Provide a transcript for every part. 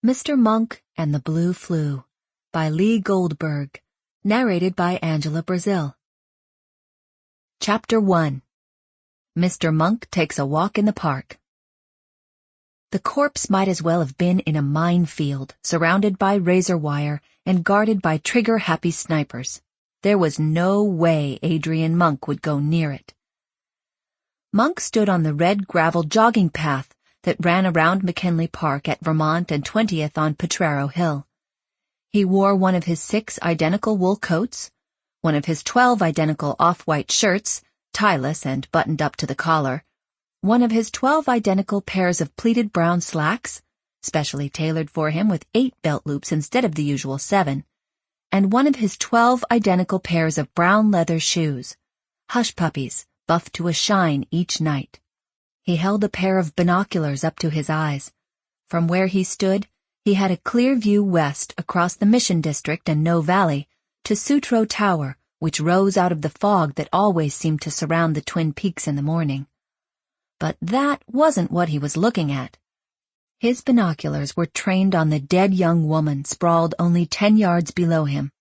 Mr. Monk and the Blue Flu by Lee Goldberg, narrated by Angela Brazil. Chapter 1. Mr. Monk Takes a Walk in the Park. The corpse might as well have been in a minefield, surrounded by razor wire and guarded by trigger-happy snipers. There was no way Adrian Monk would go near it. Monk stood on the red gravel jogging path that ran around McKinley Park at Vermont and 20th on Potrero Hill. He wore one of his 6 identical wool coats, one of his 12 identical off-white shirts, tieless and buttoned up to the collar, one of his 12 identical pairs of pleated brown slacks, specially tailored for him with 8 belt loops instead of the usual 7, and one of his 12 identical pairs of brown leather shoes, hush puppies, buffed to a shine each night. He held a pair of binoculars up to his eyes. From where he stood, he had a clear view west across the Mission District and No Valley to Sutro Tower, which rose out of the fog that always seemed to surround the Twin Peaks in the morning. But that wasn't what he was looking at. His binoculars were trained on the dead young woman sprawled only 10 yards below him.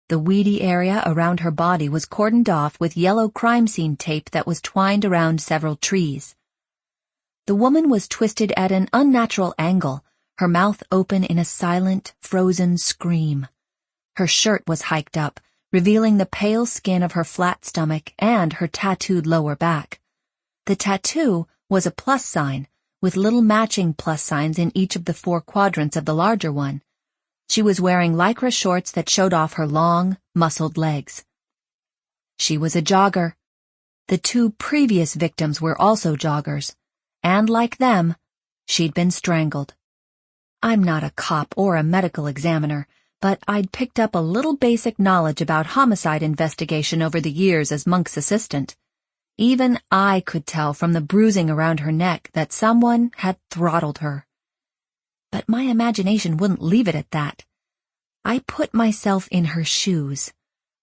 The weedy area around her body was cordoned off with yellow crime scene tape that was twined around several trees. The woman was twisted at an unnatural angle, her mouth open in a silent, frozen scream. Her shirt was hiked up, revealing the pale skin of her flat stomach and her tattooed lower back. The tattoo was a plus sign, with little matching plus signs in each of the 4 quadrants of the larger one. She was wearing lycra shorts that showed off her long, muscled legs. She was a jogger. The 2 previous victims were also joggers. And like them, she'd been strangled. I'm not a cop or a medical examiner, but I'd picked up a little basic knowledge about homicide investigation over the years as Monk's assistant. Even I could tell from the bruising around her neck that someone had throttled her. But my imagination wouldn't leave it at that. I put myself in her shoes.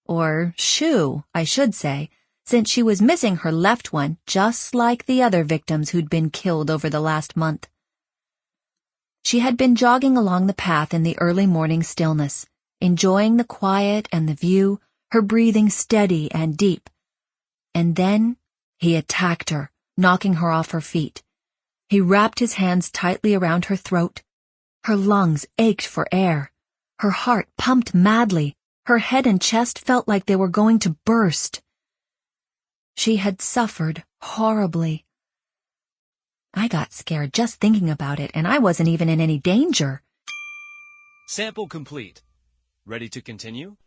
Or shoe, I should say, since she was missing her left one just like the other victims who'd been killed over the last month. She had been jogging along the path in the early morning stillness, enjoying the quiet and the view, her breathing steady and deep. And then he attacked her, knocking her off her feet. He wrapped his hands tightly around her throat. Her lungs ached for air. Her heart pumped madly. Her head and chest felt like they were going to burst. She had suffered horribly. I got scared just thinking about it, and I wasn't even in any danger. Sample complete. Ready to continue?